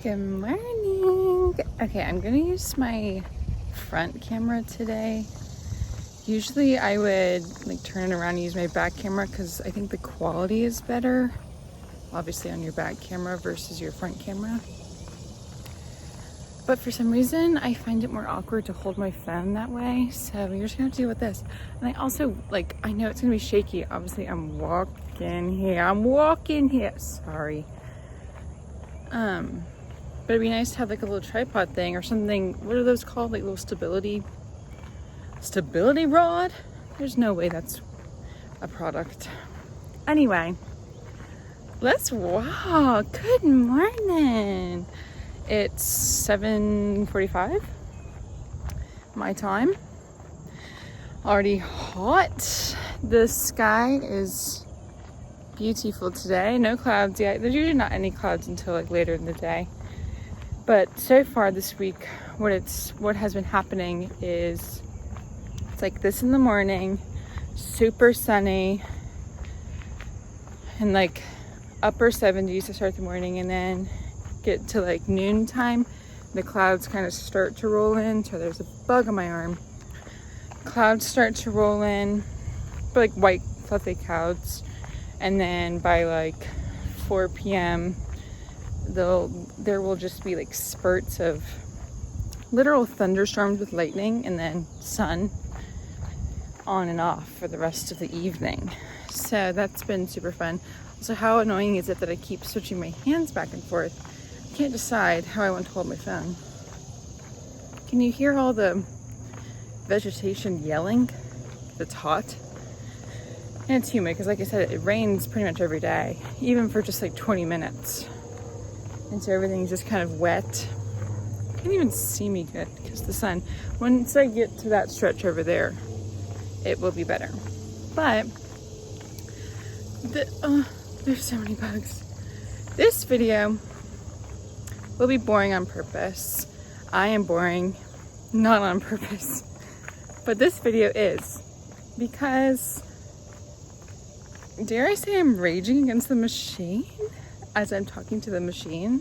Good morning. Okay, I'm gonna use my front camera today. Usually I would like turn it around and use my back camera because I think the quality is better, obviously on your back camera versus your front camera. But for some reason, I find it more awkward to hold my phone that way. So you're just gonna have to deal with this. And I also, I know it's gonna be shaky. Obviously, I'm walking here. Sorry. But it'd be nice to have like a little tripod thing or something. What are those called? Like little stability rod? There's no way that's a product. Anyway, let's walk. Good morning. It's 7:45 my time. Already hot. The sky is beautiful today. No clouds yet. There's usually not any clouds until like later in the day. But so far this week, what has been happening is it's like this in the morning, super sunny, and like upper 70s to start the morning, and then get to like noontime, the clouds kind of start to roll in. So there's a bug on my arm. Clouds start to roll in, but like white fluffy clouds, and then by like 4 p.m. there will just be like spurts of literal thunderstorms with lightning, and then sun on and off for the rest of the evening. So that's been super fun. Also, how annoying is it that I keep switching my hands back and forth? I can't decide how I want to hold my phone. Can you hear all the vegetation yelling? It's hot. And it's humid because, like I said, it rains pretty much every day, even for just like 20 minutes. And so everything's just kind of wet. You can't even see me good because the sun. Once I get to that stretch over there, it will be better. But there's so many bugs. This video will be boring on purpose. I am boring, not on purpose. But this video is because, dare I say, I'm raging against the machine as I'm talking to the machine.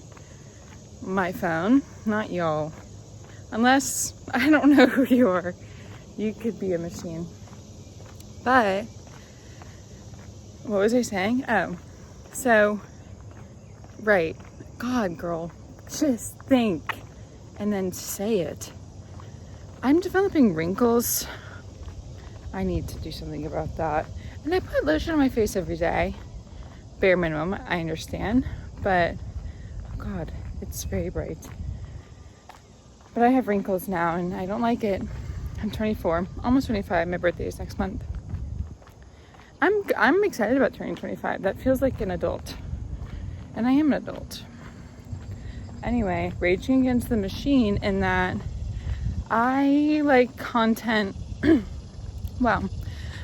My phone, not y'all. Unless, I don't know who you are. You could be a machine. But, what was I saying? Oh, so, right. God, girl, just think and then say it. I'm developing wrinkles. I need to do something about that. And I put lotion on my face every day. Bare minimum, I understand. But, oh God, it's very bright. But I have wrinkles now and I don't like it. I'm 24, almost 25. My birthday is next month. I'm excited about turning 25. That feels like an adult. And I am an adult. Anyway, raging against the machine in that I like content. Well,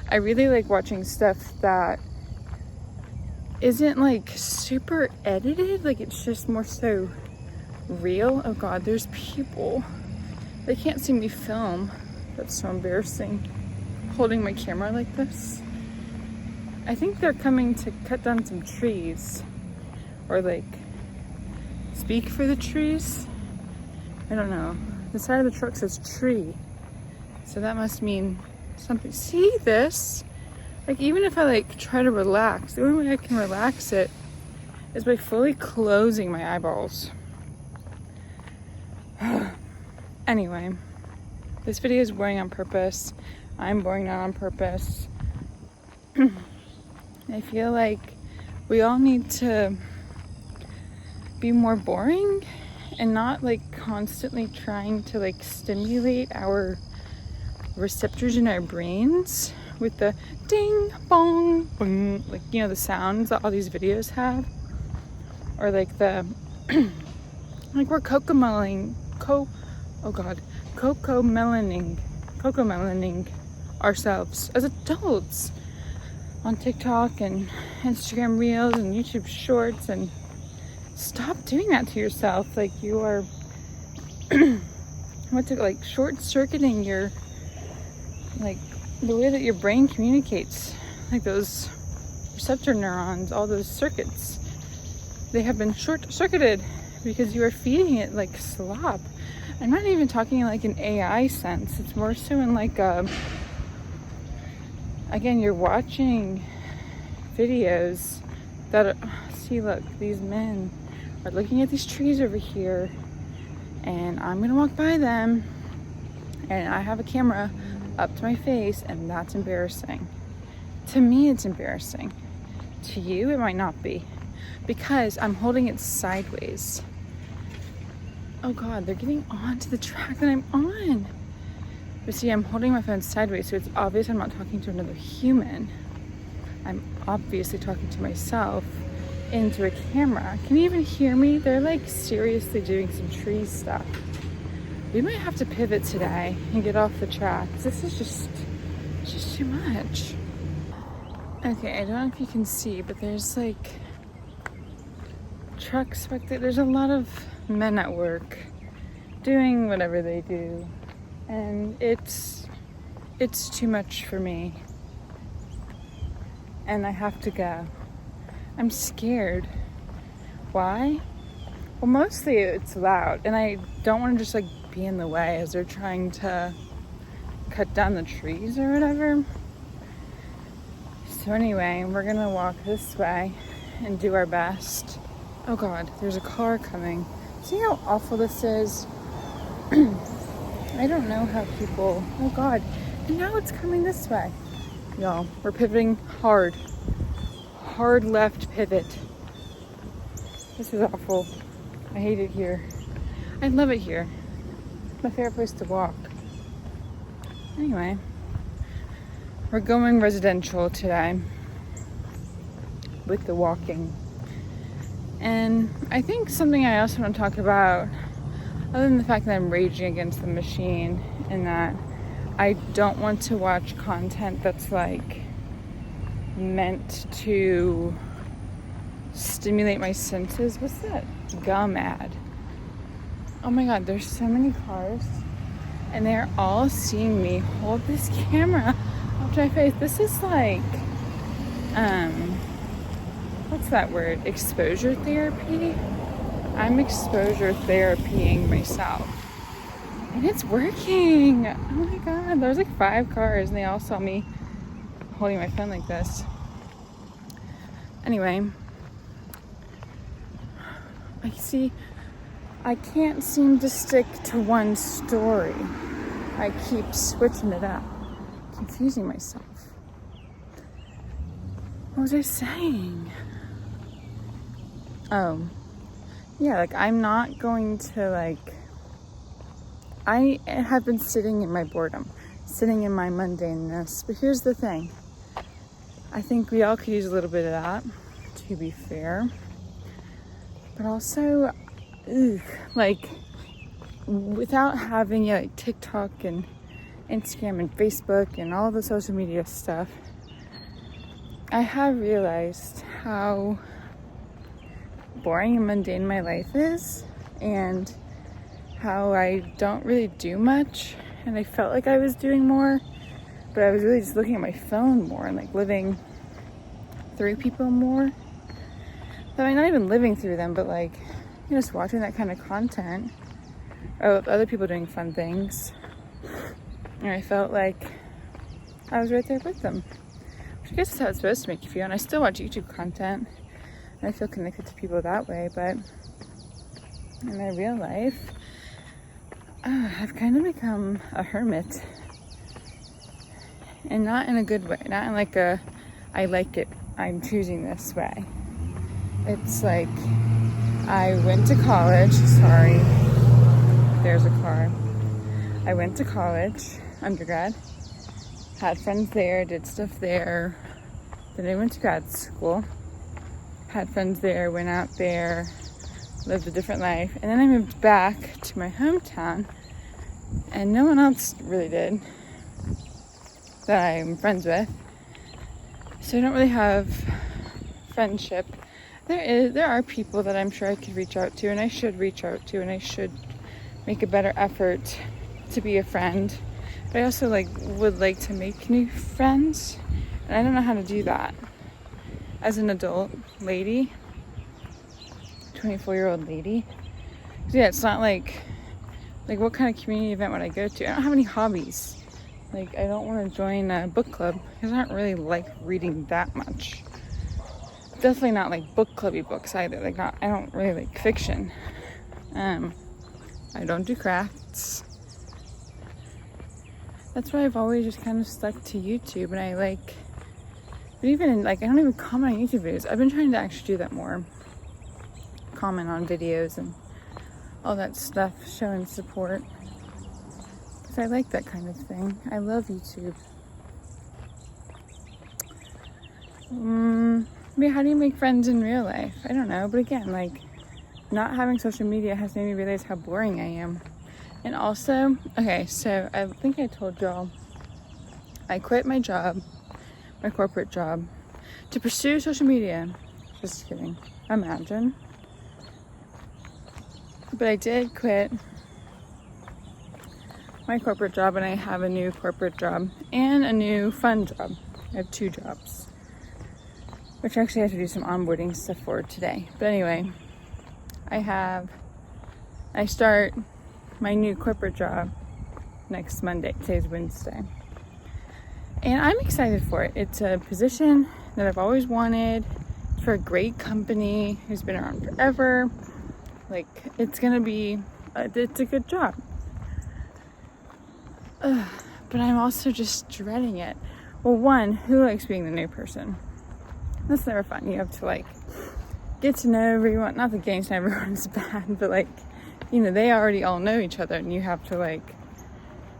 I really like watching stuff that isn't like super edited. Like it's just more so real. Oh God, there's people. They can't see me film. That's so embarrassing. Holding my camera like this. I think they're coming to cut down some trees. Or like speak for the trees. I don't know. The side of the truck says tree. So that must mean something. See this? Like even if I like try to relax, the only way I can relax it is by fully closing my eyeballs. Anyway, this video is boring on purpose. I'm boring not on purpose. I feel like we all need to be more boring and not like constantly trying to like stimulate our receptors in our brains with the ding bong boom, like, you know, the sounds that all these videos have, or like the like we're cocoa melaning ourselves as adults on TikTok and Instagram Reels and YouTube Shorts. And stop doing that to yourself. Like you are short-circuiting your, like, the way that your brain communicates, like those receptor neurons, all those circuits, they have been short-circuited because you are feeding it like slop. I'm not even talking in like an AI sense. It's more so in like again, you're watching videos that are, see, look, these men are looking at these trees over here, and I'm gonna walk by them, and I have a camera up to my face, and that's embarrassing. To me, it's embarrassing. To you, it might not be, because I'm holding it sideways. Oh God, they're getting onto the track that I'm on. But see, I'm holding my phone sideways, so it's obvious I'm not talking to another human. I'm obviously talking to myself into a camera. Can you even hear me? They're like seriously doing some tree stuff. We might have to pivot today and get off the track. This is just too much. Okay, I don't know if you can see, but there's like trucks back there. There's a lot of men at work doing whatever they do, and it's too much for me, and I have to go. I'm scared. Why? Well, mostly it's loud, and I don't want to just like be in the way as they're trying to cut down the trees or whatever. So anyway, we're gonna walk this way and do our best. Oh God, there's a car coming. See how awful this is? I don't know how people, oh God, and now it's coming this way. Y'all, we're pivoting hard. Hard left pivot. This is awful. I hate it here. I love it here. It's my favorite place to walk. Anyway, we're going residential today with the walking. And I think something I also want to talk about, other than the fact that I'm raging against the machine, and that I don't want to watch content that's like meant to stimulate my senses. What's that gum ad? Oh my God, there's so many cars, and they're all seeing me hold this camera up to my face. This is like, what's that word? Exposure therapy? I'm exposure therapying myself. And it's working. Oh my God, there's like 5 cars, and they all saw me holding my phone like this. Anyway, I can't seem to stick to one story. I keep switching it up, confusing myself. What was I saying? Oh, yeah, like I'm not going to like, I have been sitting in my boredom, sitting in my mundaneness, but here's the thing. I think we all could use a little bit of that, to be fair. But also, like, without having like TikTok and Instagram and Facebook and all the social media stuff, I have realized how boring and mundane my life is, and how I don't really do much, and I felt like I was doing more, but I was really just looking at my phone more and like living through people more. I mean, not even living through them, but like, you know, just watching that kind of content of other people doing fun things. And I felt like I was right there with them, which I guess is how it's supposed to make you feel. And I still watch YouTube content, and I feel connected to people that way, but in my real life, I've kind of become a hermit. And not in a good way, not in like a, I like it, I'm choosing this way. It's like, I went to college, sorry, there's a car. I went to college, undergrad, had friends there, did stuff there. Then I went to grad school, had friends there, went out there, lived a different life. And then I moved back to my hometown, and no one else really did that I'm friends with. So I don't really have friendship. There are people that I'm sure I could reach out to, and I should reach out to, and I should make a better effort to be a friend. But I also would like to make new friends, and I don't know how to do that. As an adult lady, 24-year-old lady, Yeah, it's not like what kind of community event would I go to? I don't have any hobbies. Like, I don't want to join a book club because I don't really like reading that much. Definitely not like book clubby books either. Like, I don't really like fiction. I don't do crafts. That's why I've always just kind of stuck to YouTube, and but even like, I don't even comment on YouTube videos. I've been trying to actually do that more. Comment on videos and all that stuff, showing support. Because I like that kind of thing. I love YouTube. Yeah, how do you make friends in real life? I don't know, but again, like, not having social media has made me realize how boring I am. And also, okay, so I think I told y'all, I quit my job, my corporate job, to pursue social media. Just kidding. Imagine. But I did quit my corporate job, and I have a new corporate job and a new fun job. I have 2 jobs, which actually I have to do some onboarding stuff for today. But anyway, I start my new corporate job next Monday. Today's Wednesday. And I'm excited for it. It's a position that I've always wanted. It's for a great company who's been around forever. Like, it's gonna be, it's a good job. But I'm also just dreading it. Well, one, who likes being the new person? That's never fun. You have to, like, get to know everyone. Not that getting to know everyone is bad, but, like, you know, they already all know each other, and you have to, like,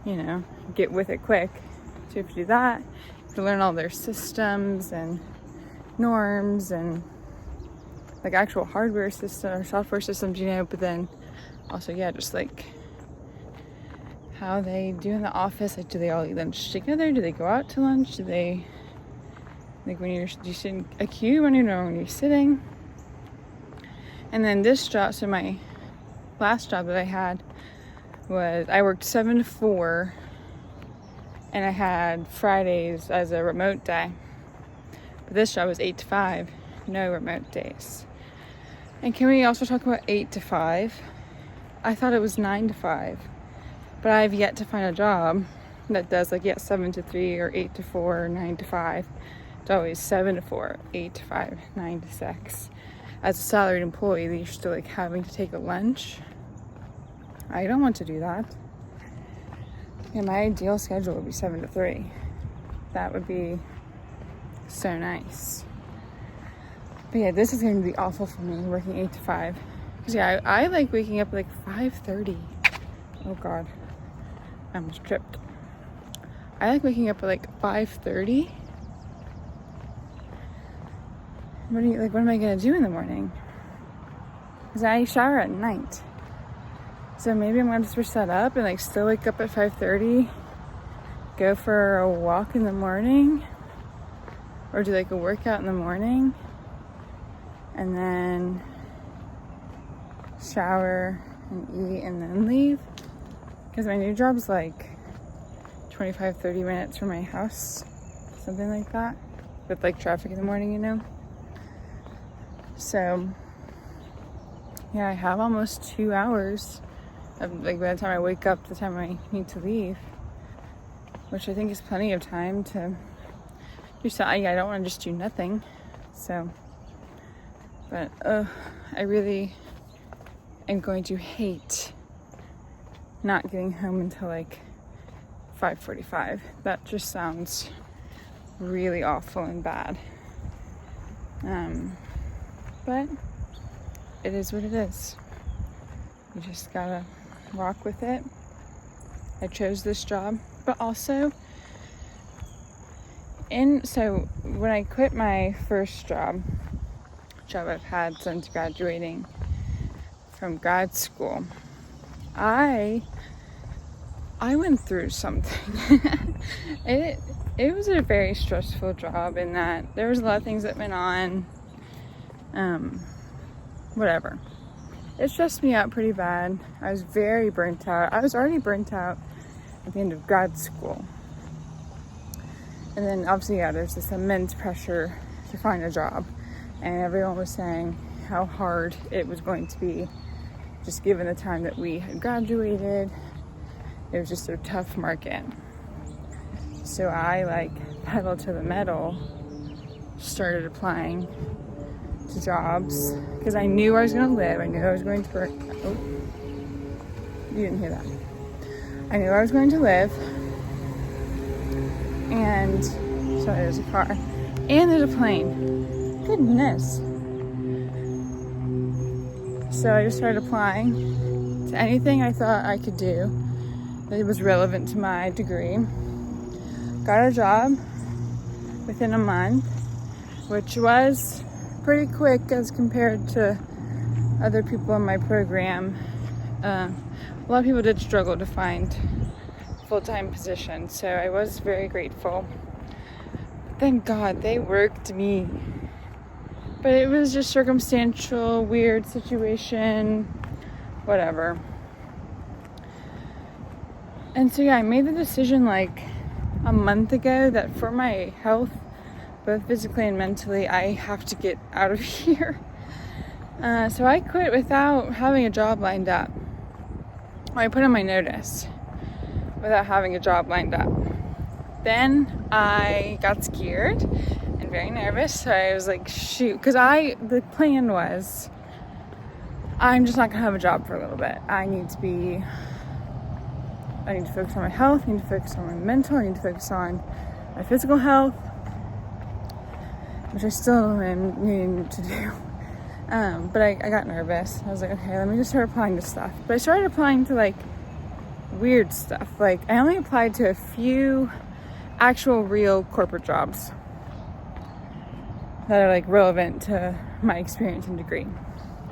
you know, get with it quick. So you have to do that. You have to learn all their systems and norms and, like, actual hardware system or software systems, you know, but then also, yeah, just, like, how they do in the office. Like, do they all eat lunch together? Do they go out to lunch? Do they, like, do you sit in a queue when you're sitting? And then this job, so my last job that I had was, I worked 7 to 4, and I had Fridays as a remote day. But this job was 8 to 5, no remote days. And can we also talk about 8 to 5? I thought it was 9 to 5, but I've yet to find a job that does, like, 7 to 3 or 8 to 4 or 9 to 5. It's always 7 to 4, 8 to 5, 9 to 6. As a salaried employee, you're still, like, having to take a lunch. I don't want to do that. Yeah, my ideal schedule would be 7 to 3. That would be so nice. But yeah, this is going to be awful for me, working 8 to 5. Because yeah, I like waking up at like 5:30. Oh God, I almost tripped. I like waking up at like 5:30. What am I going to do in the morning? Because I shower at night. So maybe I'm going to switch that up and, like, still wake up at 5:30, go for a walk in the morning, or do, like, a workout in the morning, and then shower and eat and then leave. Because my new job's like 25-30 minutes from my house, something like that, with, like, traffic in the morning, you know. So yeah, I have almost 2 hours of, like, by the time I wake up to the time I need to leave, which I think is plenty of time to do something. I don't want to just do nothing. So, but I really am going to hate not getting home until like 5:45. That just sounds really awful and bad. But it is what it is. You just gotta rock with it. I chose this job, but also so when I quit my first job I've had since graduating from grad school, I went through something. It was a very stressful job in that there was a lot of things that went on. Whatever. It stressed me out pretty bad. I was very burnt out. I was already burnt out at the end of grad school. And then obviously, yeah, there's this immense pressure to find a job. And everyone was saying how hard it was going to be just given the time that we had graduated. It was just a tough market. So I like pedal to the metal, started applying to jobs because I knew I was going to live. I knew I was going to work. Oh, you didn't hear that. I knew I was going to live. And sorry, there's a car. And there's a plane. Goodness. So I just started applying to anything I thought I could do that was relevant to my degree. Got a job within a month, which was pretty quick as compared to other people in my program. A lot of people did struggle to find full-time positions, so I was very grateful. But thank God they worked me. But it was just circumstantial, weird situation, whatever. And so yeah, I made the decision like a month ago that for my health, both physically and mentally, I have to get out of here. So I quit without having a job lined up. I put in my notice without having a job lined up. Then I got scared and very nervous, so I was like, shoot, because the plan was, I'm just not gonna have a job for a little bit. I need to focus on my health, I need to focus on my mental, I need to focus on my physical health, which I still am needing to do. But I got nervous. I was like, okay, let me just start applying to stuff. But I started applying to like weird stuff. Like I only applied to a few actual real corporate jobs that are like relevant to my experience and degree,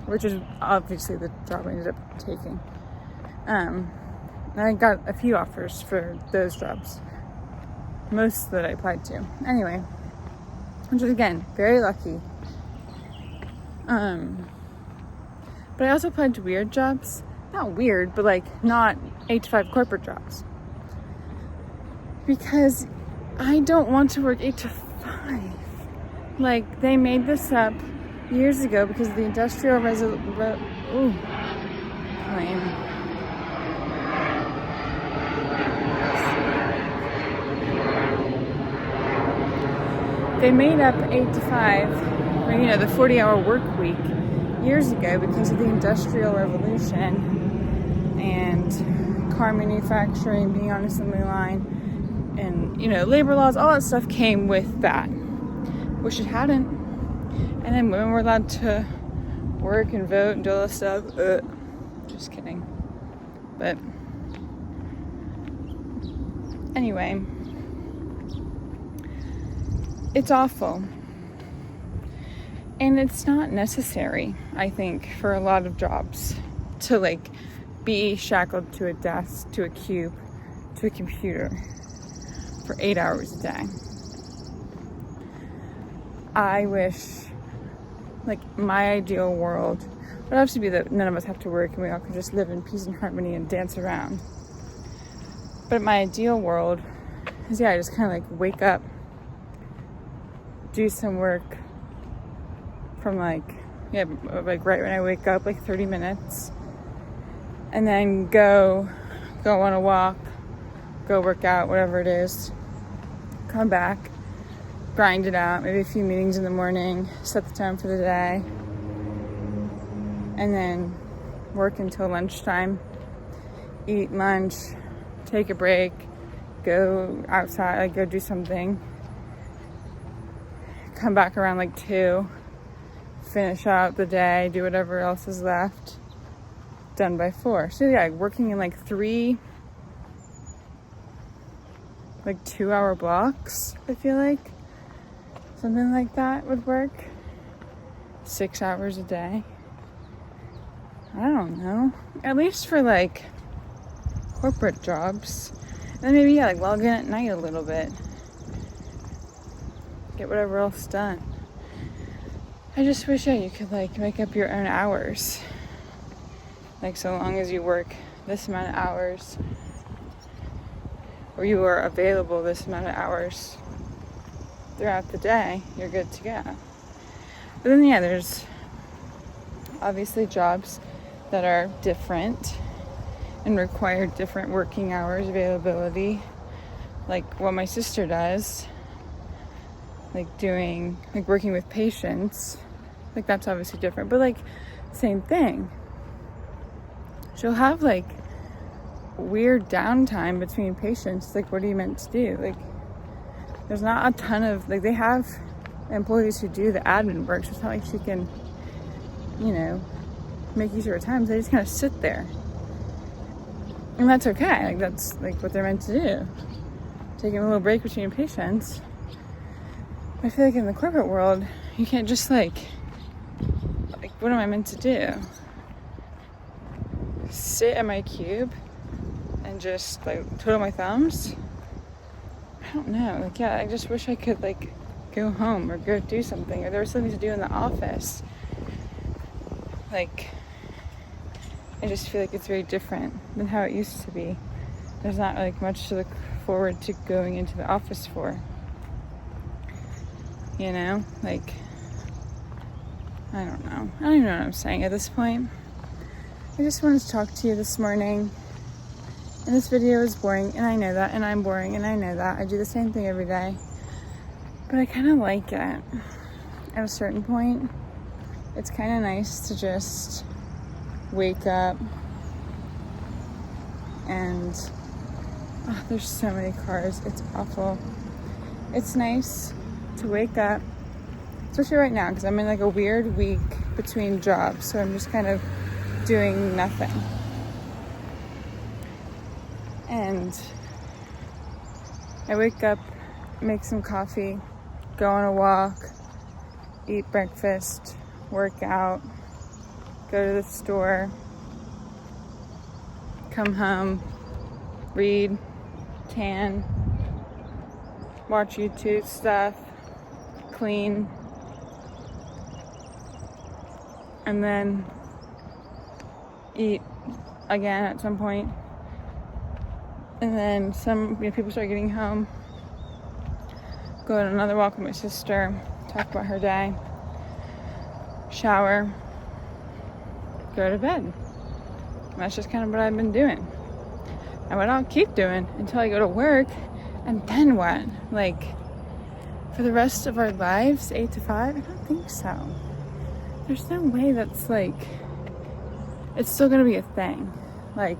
which is obviously the job I ended up taking. And I got a few offers for those jobs, most that I applied to. Anyway, which is again very lucky. But I also applied to weird jobs. Not weird, but like not 8 to 5 corporate jobs. Because I don't want to work 8 to 5. Like they made this up years ago because of the industrial plane. They made up 8 to 5. The 40-hour work week years ago because of the Industrial Revolution and car manufacturing, being on assembly line, and labor laws, all that stuff came with that, which it hadn't. And then women were allowed to work and vote and do all that stuff. Just kidding. But anyway, it's awful. And it's not necessary, I think, for a lot of jobs to like be shackled to a desk, to a cube, to a computer for 8 hours a day. I wish, like, my ideal world would have to be that none of us have to work and we all can just live in peace and harmony and dance around. But my ideal world is, I just kind of like wake up, do some work from like right when I wake up, like 30 minutes, and then go on a walk, go work out, whatever it is, come back, grind it out, maybe a few meetings in the morning, set the tone for the day, and then work until lunchtime, eat lunch, take a break, go outside, like go do something, come back around like 2, finish out the day, do whatever else is left, done by 4. So working in like 3 like 2-hour blocks, I feel like something like that would work. 6 hours a day, I don't know, at least for like corporate jobs. And then maybe like log in at night a little bit, get whatever else done. I just wish you could like make up your own hours. Like so long as you work this amount of hours, or you are available this amount of hours throughout the day, you're good to go. But then there's obviously jobs that are different and require different working hours, availability, like what my sister does, like working with patients. Like, that's obviously different, but like same thing. She'll have like weird downtime between patients. Like, what are you meant to do? Like, there's not a ton of, like, they have employees who do the admin work, so it's not like she can, make use of her time. So they just kind of sit there, and that's okay. Like, that's like what they're meant to do, taking a little break between patients. I feel like in the corporate world, you can't just like what am I meant to do? Sit at my cube and just like twiddle my thumbs? I don't know. Like, yeah, I just wish I could like go home or go do something, or there was something to do in the office. Like, I just feel like it's very different than how it used to be. There's not like much to look forward to going into the office for. Like, I don't know. I don't even know what I'm saying at this point. I just wanted to talk to you this morning. And this video is boring, and I know that, and I'm boring, and I know that. I do the same thing every day. But I kind of like it. At a certain point, it's kind of nice to just wake up and there's so many cars. It's awful. It's nice to wake up, especially right now, because I'm in like a weird week between jobs, so I'm just kind of doing nothing. And I wake up, make some coffee, go on a walk, eat breakfast, work out, go to the store, come home, read, tan, watch YouTube stuff, clean, and then eat again at some point. And then people start getting home, go on another walk with my sister, talk about her day, shower, go to bed. And that's just kind of what I've been doing. And what I'll keep doing until I go to work. And then what? Like, for the rest of our lives, 8 to 5? I don't think so. There's no way that's like, it's still gonna be a thing. Like,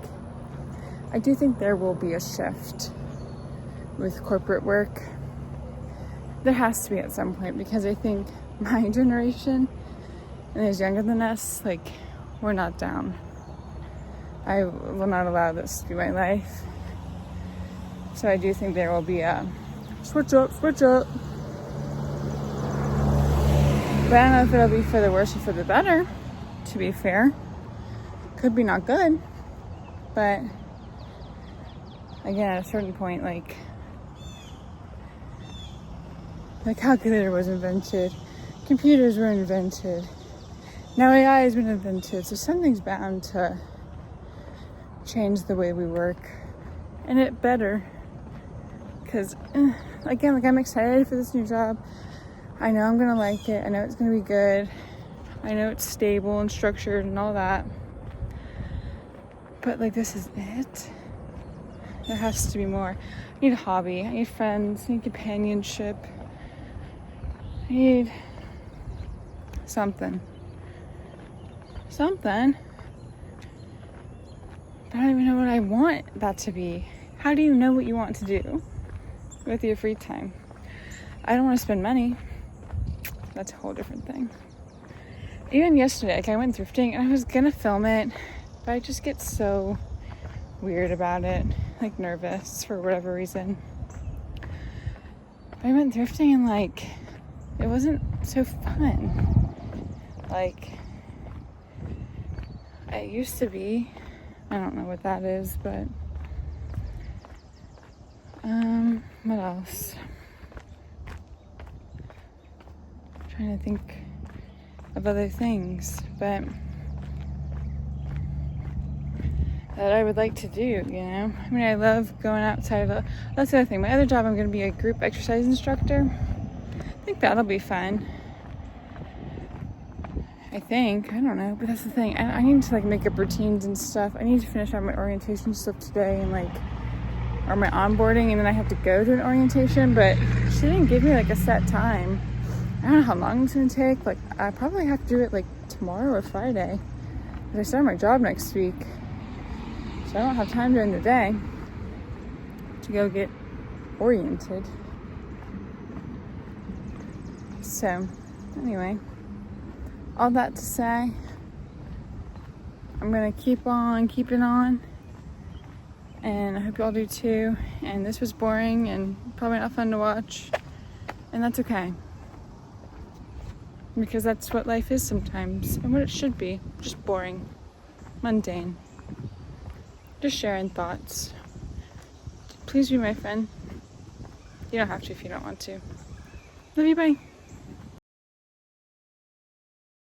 I do think there will be a shift with corporate work. There has to be at some point, because I think my generation and those younger than us, like, we're not down. I will not allow this to be my life. So I do think there will be a switch up. But I don't know if it'll be for the worse or for the better, to be fair. Could be not good. But again, at a certain point, like calculator was invented, computers were invented, now AI has been invented, so something's bound to change the way we work, and it better, because again, like, I'm excited for this new job. I know I'm gonna like it, I know it's gonna be good, I know it's stable and structured and all that, but like, this is it. There has to be more. I need a hobby, I need friends, I need companionship, I need something. But I don't even know what I want that to be. How do you know what you want to do with your free time? I don't want to spend money. That's a whole different thing. Even yesterday, like, I went thrifting and I was gonna film it, but I just get so weird about it, like nervous for whatever reason. But I went thrifting and like, it wasn't so fun. Like, it used to be. I don't know what that is, but what else? I'm trying to think of other things, but that I would like to do, I mean, I love going outside. That's the other thing. My other job, I'm going to be a group exercise instructor. I think that'll be fun. I think. I don't know. But that's the thing. I need to like make up routines and stuff. I need to finish out my orientation stuff today and like, or my onboarding, and then I have to go to an orientation, but she didn't give me like a set time. I don't know how long it's gonna take. Like, I probably have to do it like tomorrow or Friday. Because I start my job next week. So I don't have time during the day to go get oriented. So, anyway, all that to say, I'm gonna keep on keeping on. And I hope you all do too. And this was boring and probably not fun to watch. And that's okay. Because that's what life is sometimes. And what it should be. Just boring. Mundane. Just sharing thoughts. Please be my friend. You don't have to if you don't want to. Love you, bye.